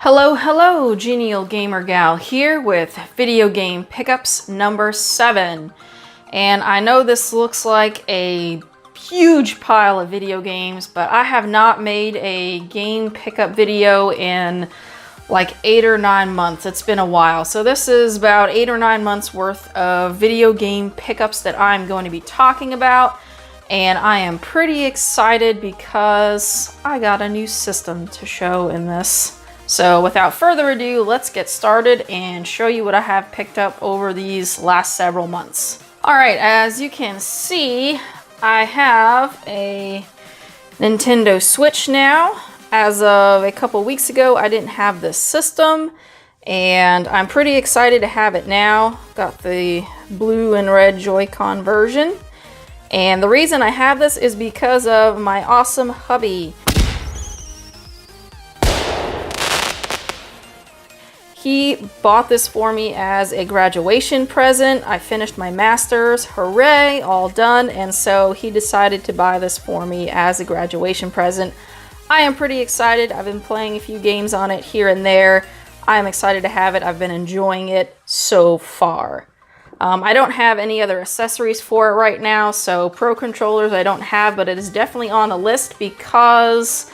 Hello, hello, Genial Gamer Gal here with video game pickups number 7. And I know this looks like a huge pile of video games, but I have not made a game pickup video in like 8 or 9 months. It's been a while. So this is about 8 or 9 months worth of video game pickups that I'm going to be talking about. And I am pretty excited because I got a new system to show in this. So without further ado, let's get started and show you what I have picked up over these last several months. All right, as you can see, I have a Nintendo Switch now. As of a couple weeks ago, I didn't have this system, and I'm pretty excited to have it now. Got the blue and red Joy-Con version. And the reason I have this is because of my awesome hubby. He bought this for me as a graduation present. I finished my master's, hooray, all done. And so he decided to buy this for me as a graduation present. I am pretty excited. I've been playing a few games on it here and there. I am excited to have it. I've been enjoying it so far. I don't have any other accessories for it right now, so Pro Controllers I don't have, but it is definitely on the list because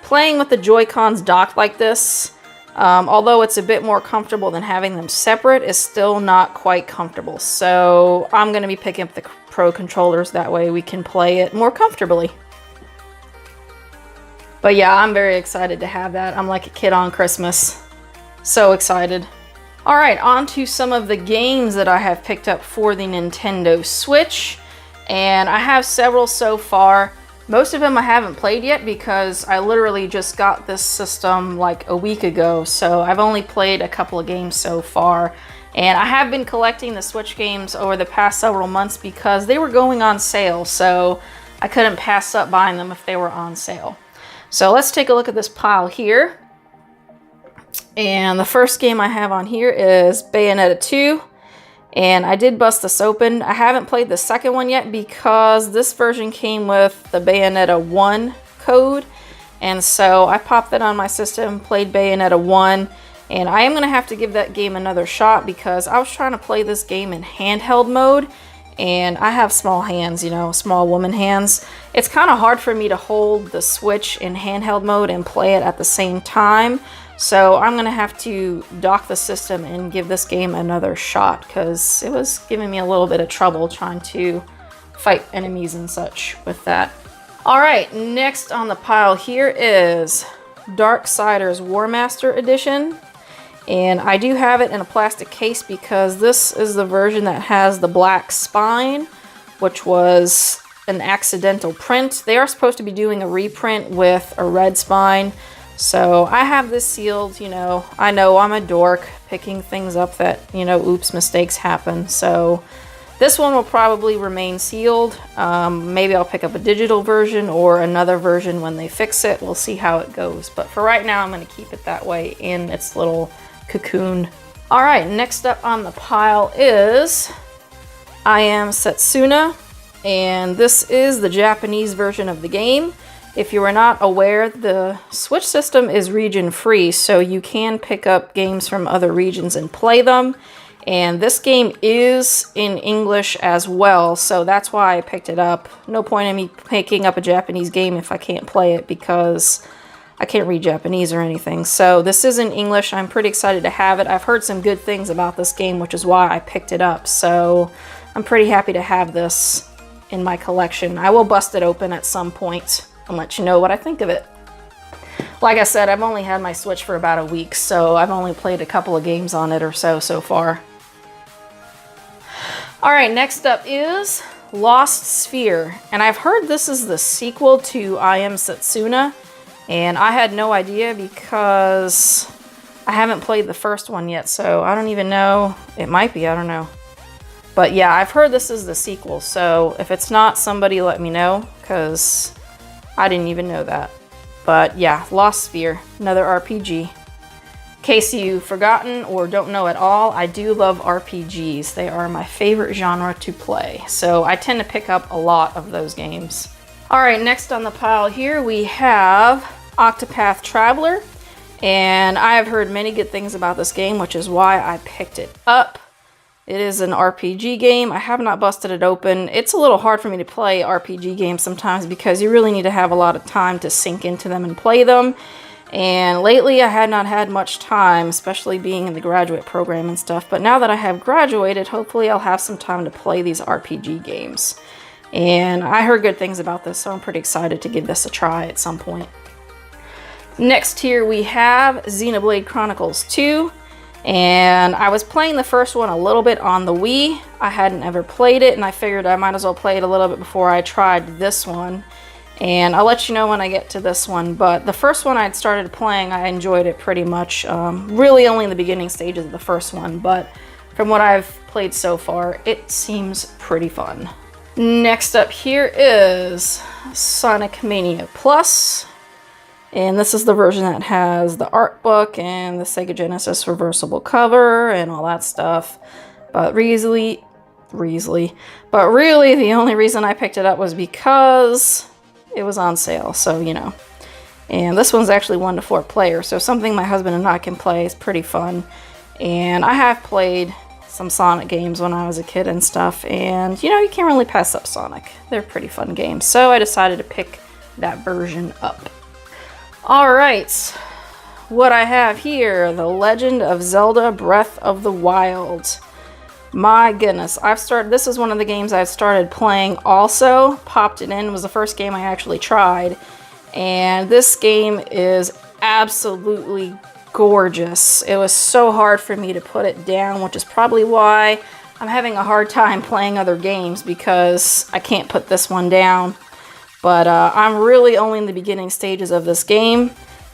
playing with the Joy-Cons docked like this, although it's a bit more comfortable than having them separate, is still not quite comfortable. So I'm going to be picking up the Pro Controllers, that way we can play it more comfortably. But yeah, I'm very excited to have that. I'm like a kid on Christmas. So excited. Alright, on to some of the games that I have picked up for the Nintendo Switch. And I have several so far. Most of them I haven't played yet because I literally just got this system like a week ago. So I've only played a couple of games so far. And I have been collecting the Switch games over the past several months because they were going on sale. So I couldn't pass up buying them if they were on sale. So let's take a look at this pile here. And the first game I have on here is Bayonetta 2. And I did bust this open. I haven't played the second one yet because this version came with the Bayonetta 1 code. And so I popped that on my system, played Bayonetta 1. And I am going to have to give that game another shot because I was trying to play this game in handheld mode. And I have small hands, you know, small woman hands. It's kind of hard for me to hold the Switch in handheld mode and play it at the same time. So I'm going to have to dock the system and give this game another shot because it was giving me a little bit of trouble trying to fight enemies and such with that. Alright, next on the pile here is Darksiders War Master Edition. And I do have it in a plastic case because this is the version that has the black spine, which was an accidental print. They are supposed to be doing a reprint with a red spine. So I have this sealed, you know, I know I'm a dork picking things up that, you know, oops, mistakes happen. So this one will probably remain sealed. Maybe I'll pick up a digital version or another version when they fix it. We'll see how it goes. But for right now, I'm going to keep it that way in its little cocoon. All right, next up on the pile is I Am Setsuna. And this is the Japanese version of the game. If you are not aware, the Switch system is region free, so you can pick up games from other regions and play them. And this game is in English as well, so that's why I picked it up. No point in me picking up a Japanese game if I can't play it because I can't read Japanese or anything. So this is in English. I'm pretty excited to have it. I've heard some good things about this game, which is why I picked it up. So I'm pretty happy to have this in my collection. I will bust it open at some point and let you know what I think of it. Like I said, I've only had my Switch for about a week, so I've only played a couple of games on it or so far. Alright, next up is Lost Sphere. And I've heard this is the sequel to I Am Setsuna, and I had no idea because I haven't played the first one yet, so I don't even know. It might be, I don't know. But yeah, I've heard this is the sequel, so if it's not, somebody let me know, because I didn't even know that. But yeah, Lost Sphere, another RPG. In case you've forgotten or don't know at all, I do love RPGs. They are my favorite genre to play. So I tend to pick up a lot of those games. Alright, next on the pile here we have Octopath Traveler. And I have heard many good things about this game, which is why I picked it up. It is an RPG game. I have not busted it open. It's a little hard for me to play RPG games sometimes because you really need to have a lot of time to sink into them and play them. And lately I had not had much time, especially being in the graduate program and stuff. But now that I have graduated, hopefully I'll have some time to play these RPG games. And I heard good things about this, so I'm pretty excited to give this a try at some point. Next here we have Xenoblade Chronicles 2. And I was playing the first one a little bit on the Wii. I hadn't ever played it, and I figured I might as well play it a little bit before I tried this one. And I'll let you know when I get to this one. But the first one I'd started playing, I enjoyed it pretty much. Really only in the beginning stages of the first one, but from what I've played so far, it seems pretty fun. Next up here is Sonic Mania Plus. And this is the version that has the art book and the Sega Genesis reversible cover and all that stuff. But really, the only reason I picked it up was because it was on sale, so you know. And this one's actually 1 to 4 player, so something my husband and I can play is pretty fun. And I have played some Sonic games when I was a kid and stuff, and you know, you can't really pass up Sonic. They're pretty fun games, so I decided to pick that version up. Alright, what I have here, The Legend of Zelda Breath of the Wild. My goodness, this is one of the games I've started playing also. Popped it in, it was the first game I actually tried. And this game is absolutely gorgeous. It was so hard for me to put it down, which is probably why I'm having a hard time playing other games, because I can't put this one down. But I'm really only in the beginning stages of this game,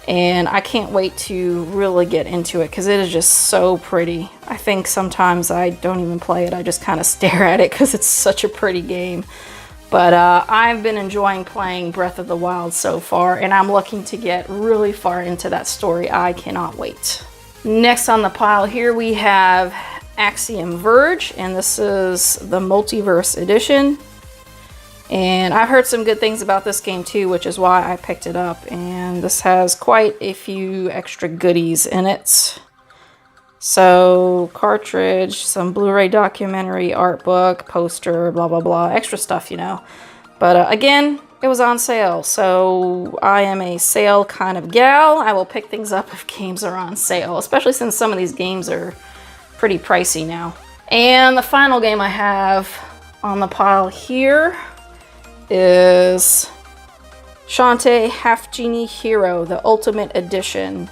and I can't wait to really get into it because it is just so pretty. I think sometimes I don't even play it, I just kind of stare at it because it's such a pretty game. But I've been enjoying playing Breath of the Wild so far, and I'm looking to get really far into that story. I cannot wait. Next on the pile here we have Axiom Verge, and this is the Multiverse Edition. And I've heard some good things about this game too, which is why I picked it up. And this has quite a few extra goodies in it. So, cartridge, some Blu-ray documentary, art book, poster, blah, blah, blah. Extra stuff, you know. But again, it was on sale. So, I am a sale kind of gal. I will pick things up if games are on sale, especially since some of these games are pretty pricey now. And the final game I have on the pile here is Shantae Half Genie Hero, the Ultimate Edition.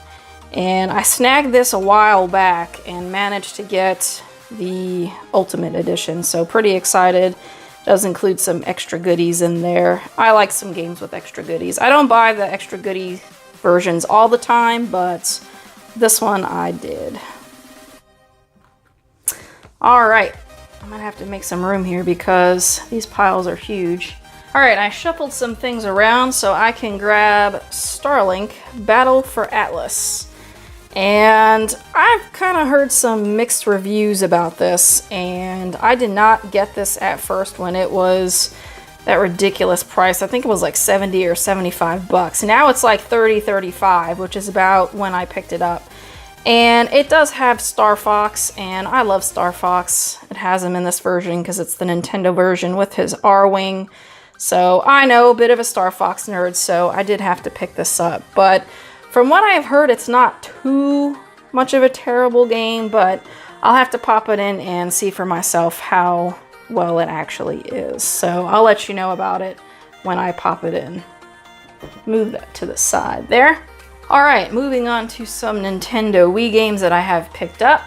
And I snagged this a while back and managed to get the Ultimate Edition, so pretty excited. Does include some extra goodies in there. I like some games with extra goodies. I don't buy the extra goodie versions all the time, but this one I did. Alright, I'm gonna have to make some room here because these piles are huge. Alright, I shuffled some things around so I can grab Starlink Battle for Atlas. And I've kind of heard some mixed reviews about this, and I did not get this at first when it was that ridiculous price. I think it was like 70 or 75 bucks. Now it's like 30, 35, which is about when I picked it up. And it does have Star Fox, and I love Star Fox. It has him in this version because it's the Nintendo version with his R-Wing. So I know, a bit of a Star Fox nerd, so I did have to pick this up. But from what I've heard, it's not too much of a terrible game, but I'll have to pop it in and see for myself how well it actually is. So I'll let you know about it when I pop it in. Move that to the side there. Alright, moving on to some Nintendo Wii games that I have picked up.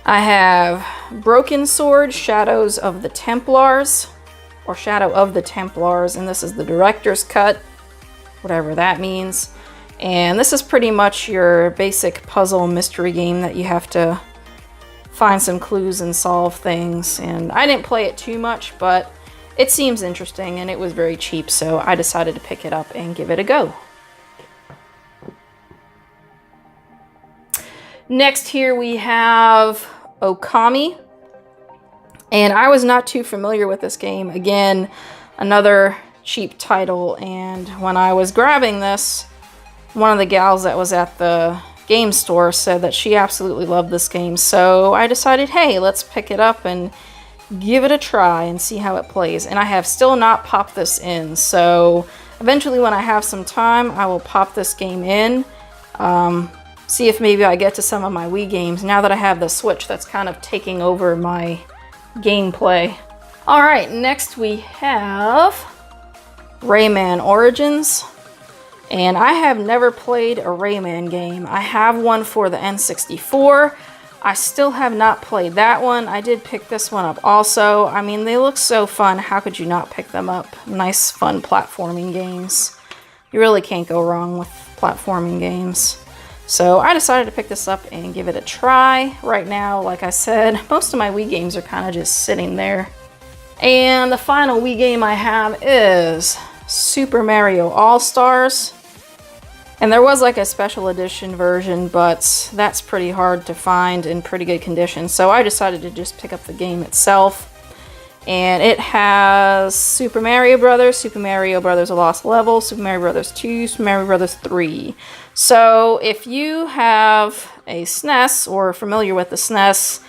I have Broken Sword, Shadows of the Templars, or Shadow of the Templars, and this is the director's cut, whatever that means. And this is pretty much your basic puzzle mystery game that you have to find some clues and solve things. And I didn't play it too much, but it seems interesting and it was very cheap, so I decided to pick it up and give it a go. Next here we have Okami. And I was not too familiar with this game. Again, another cheap title. And when I was grabbing this, one of the gals that was at the game store said that she absolutely loved this game. So I decided, hey, let's pick it up and give it a try and see how it plays. And I have still not popped this in. So eventually when I have some time, I will pop this game in. See if maybe I get to some of my Wii games now that I have the Switch that's kind of taking over my gameplay. Alright, next we have Rayman Origins. And I have never played a Rayman game. I have one for the N64. I still have not played that one. I did pick this one up also. I mean, they look so fun. How could you not pick them up? Nice, fun platforming games. You really can't go wrong with platforming games. So I decided to pick this up and give it a try. Right now, like I said, most of my Wii games are kind of just sitting there. And the final Wii game I have is Super Mario All-Stars. And there was like a special edition version, but that's pretty hard to find in pretty good condition. So I decided to just pick up the game itself. And it has Super Mario Brothers, Super Mario Brothers A Lost Level, Super Mario Brothers 2, Super Mario Brothers 3. So if you have a SNES or are familiar with the SNES,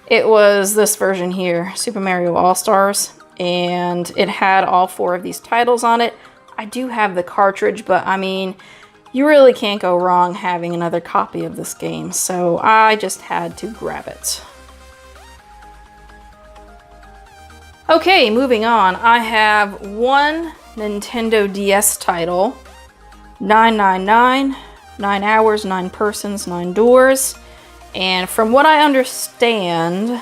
it was this version here, Super Mario All-Stars. And it had all 4 of these titles on it. I do have the cartridge, but I mean, you really can't go wrong having another copy of this game. So I just had to grab it. Okay, moving on. I have one Nintendo DS title, 999, 9 hours, 9 persons, 9 doors. And from what I understand,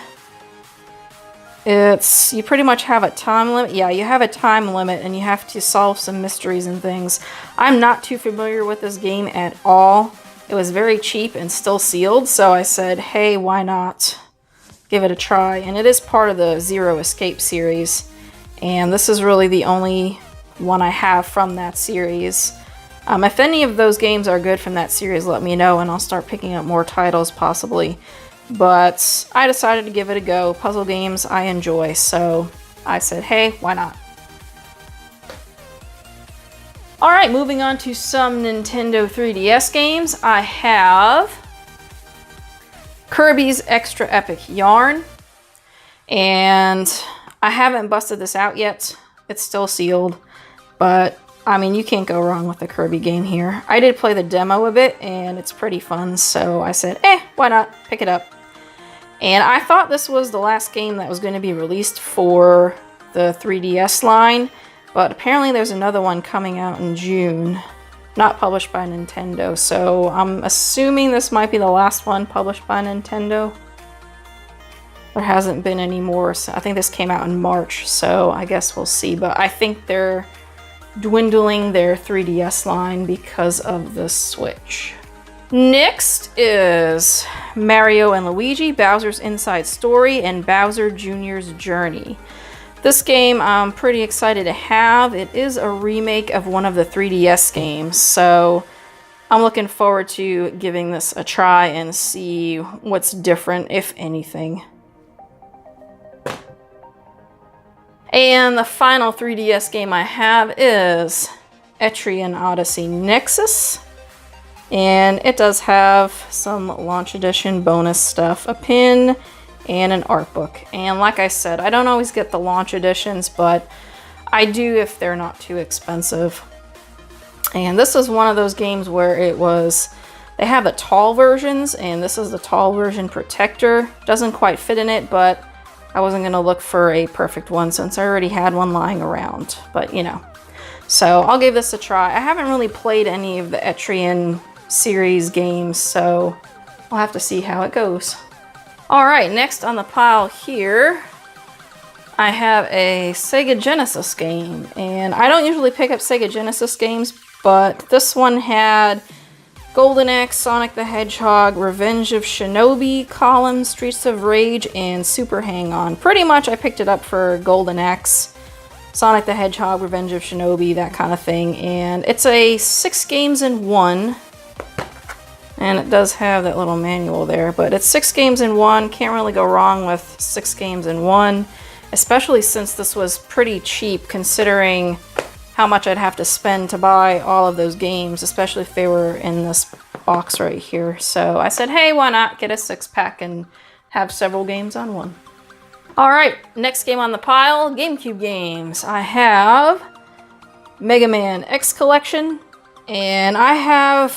you pretty much have a time limit. Yeah, you have a time limit and you have to solve some mysteries and things. I'm not too familiar with this game at all. It was very cheap and still sealed, so I said, hey, why not give it a try? And it is part of the Zero Escape series. And this is really the only one I have from that series. If any of those games are good from that series, let me know and I'll start picking up more titles possibly. But I decided to give it a go. Puzzle games I enjoy, so I said, hey, why not? Alright, moving on to some Nintendo 3DS games. I have Kirby's Extra Epic Yarn. And I haven't busted this out yet. It's still sealed. But, I mean, you can't go wrong with the Kirby game here. I did play the demo of it, and it's pretty fun. So I said, why not? Pick it up. And I thought this was the last game that was going to be released for the 3DS line, but apparently there's another one coming out in June, not published by Nintendo, so I'm assuming this might be the last one published by Nintendo. There hasn't been any more, so I think this came out in March, so I guess we'll see, but I think they're dwindling their 3DS line because of the Switch. Next is Mario and Luigi, Bowser's Inside Story, and Bowser Jr.'s Journey. This game I'm pretty excited to have. It is a remake of one of the 3DS games, so I'm looking forward to giving this a try and see what's different, if anything. And the final 3DS game I have is Etrian Odyssey Nexus. And it does have some launch edition bonus stuff, a pin and an art book. And like I said, I don't always get the launch editions, but I do if they're not too expensive. And this is one of those games where they have the tall versions, and this is the tall version protector. Doesn't quite fit in it, but I wasn't going to look for a perfect one since I already had one lying around. But, you know. So I'll give this a try. I haven't really played any of the Etrian series games, so I'll have to see how it goes. Alright, next on the pile here, I have a Sega Genesis game. And I don't usually pick up Sega Genesis games, but this one had Golden Axe, Sonic the Hedgehog, Revenge of Shinobi, Column, Streets of Rage, and Super Hang-On. Pretty much I picked it up for Golden Axe, Sonic the Hedgehog, Revenge of Shinobi, that kind of thing. And it's a 6 games in 1. And it does have that little manual there, but it's 6 games in 1. Can't really go wrong with 6 games in 1, especially since this was pretty cheap considering how much I'd have to spend to buy all of those games, especially if they were in this box right here. So I said, hey, why not get a 6-pack and have several games on one. All right, next game on the pile, GameCube games. I have Mega Man X Collection, and I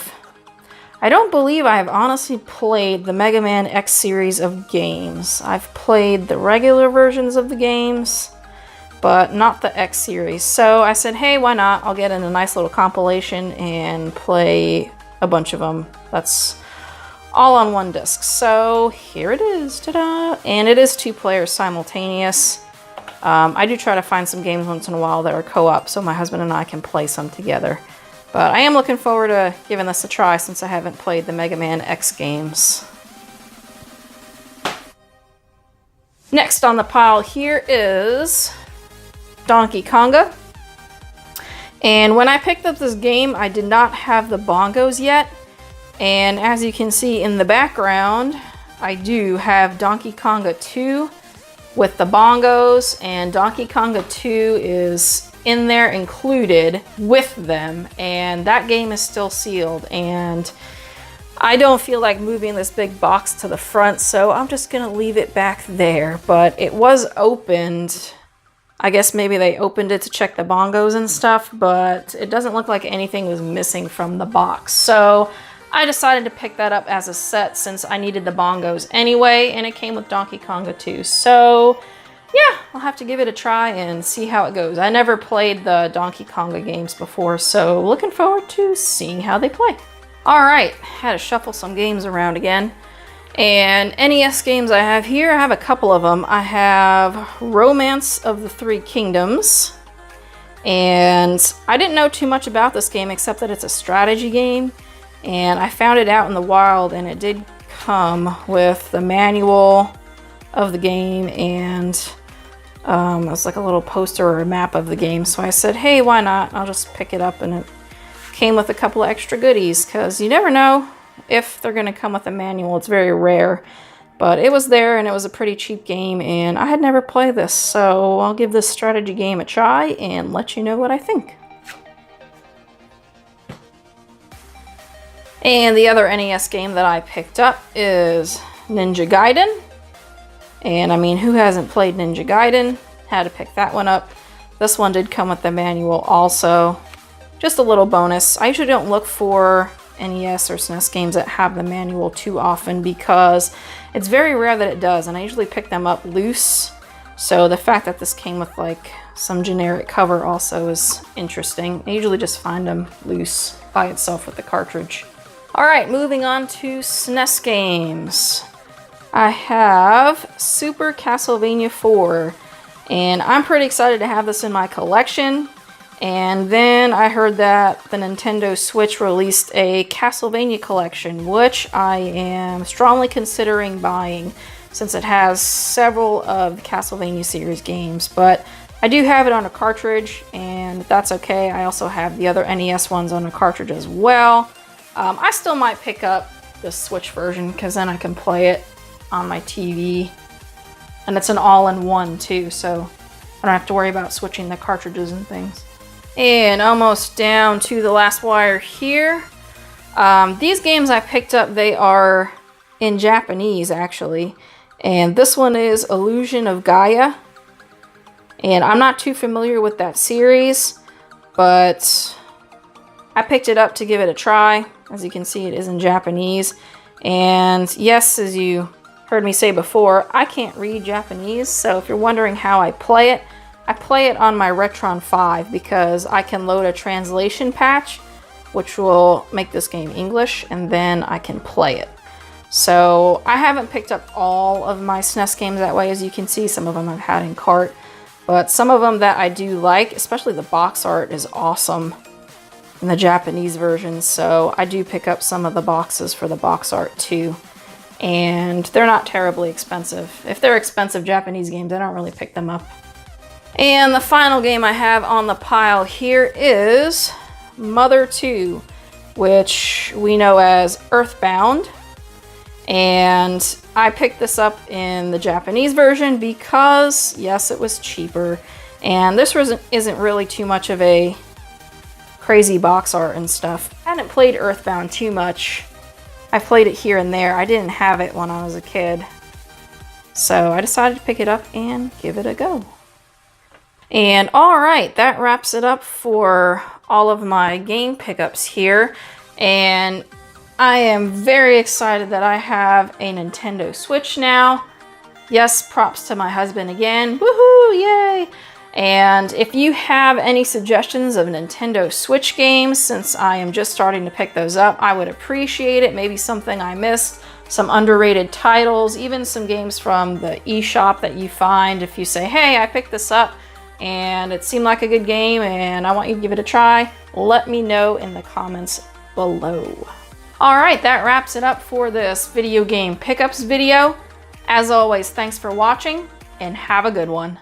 don't believe I have honestly played the Mega Man X series of games. I've played the regular versions of the games, but not the X series. So I said, hey, why not? I'll get in a nice little compilation and play a bunch of them. That's all on one disc. So here it is, ta-da! And it is 2 players simultaneous. I do try to find some games once in a while that are co-op so my husband and I can play some together. But I am looking forward to giving this a try since I haven't played the Mega Man X games. Next on the pile here is Donkey Konga. And when I picked up this game, I did not have the bongos yet. And as you can see in the background, I do have Donkey Konga 2 with the bongos, and Donkey Konga 2 is in there included with them, and that game is still sealed, and I don't feel like moving this big box to the front, so I'm just gonna leave it back there. But it was opened. I guess maybe they opened it to check the bongos and stuff, but it doesn't look like anything was missing from the box. So I decided to pick that up as a set since I needed the bongos anyway, and it came with Donkey Konga 2. So yeah, I'll have to give it a try and see how it goes. I never played the Donkey Konga games before, so looking forward to seeing how they play. All right, had to shuffle some games around again. And NES games I have here, I have a couple of them. I have Romance of the Three Kingdoms. And I didn't know too much about this game except that it's a strategy game. And I found it out in the wild, and it did come with the manual of the game and it was like a little poster or a map of the game. So I said, hey, why not? I'll just pick it up, and it came with a couple of extra goodies because you never know if they're going to come with a manual. It's very rare, but it was there, and it was a pretty cheap game, and I had never played this, so I'll give this strategy game a try and let you know what I think. And the other NES game that I picked up is Ninja Gaiden. And I mean, who hasn't played Ninja Gaiden? Had to pick that one up. This one did come with the manual also. Just a little bonus. I usually don't look for NES or SNES games that have the manual too often because it's very rare that it does, and I usually pick them up loose. So the fact that this came with like some generic cover also is interesting. I usually just find them loose by itself with the cartridge. Alright, moving on to SNES games. I have Super Castlevania 4, and I'm pretty excited to have this in my collection. And then I heard that the Nintendo Switch released a Castlevania collection, which I am strongly considering buying since it has several of the Castlevania series games. But I do have it on a cartridge, and that's okay. I also have the other NES ones on a cartridge as well. I still might pick up the Switch version because then I can play it on my TV. And it's an all-in-one too, so I don't have to worry about switching the cartridges and things. And almost down to the last wire here. These games I picked up, they are in Japanese actually. And this one is Illusion of Gaia. And I'm not too familiar with that series, but I picked it up to give it a try. As you can see, it is in Japanese. And yes, as you heard me say before, I can't read Japanese, so if you're wondering how I play it on my Retron 5 because I can load a translation patch, which will make this game English, and then I can play it. So I haven't picked up all of my SNES games that way. As you can see, some of them I've had in cart, but some of them that I do like, especially the box art, is awesome in the Japanese version, so I do pick up some of the boxes for the box art too. And they're not terribly expensive. If they're expensive Japanese games, I don't really pick them up. And the final game I have on the pile here is Mother 2, which we know as Earthbound. And I picked this up in the Japanese version because, yes, it was cheaper. And this isn't really too much of a crazy box art and stuff. I hadn't played Earthbound too much. I've played it here and there. I didn't have it when I was a kid. So I decided to pick it up and give it a go. And alright, that wraps it up for all of my game pickups here. And I am very excited that I have a Nintendo Switch now. Yes, props to my husband again. Woohoo, yay! And if you have any suggestions of Nintendo Switch games, since I am just starting to pick those up, I would appreciate it. Maybe something I missed, some underrated titles, even some games from the eShop that you find. If you say, hey, I picked this up and it seemed like a good game and I want you to give it a try, let me know in the comments below. All right, that wraps it up for this video game pickups video. As always, thanks for watching and have a good one.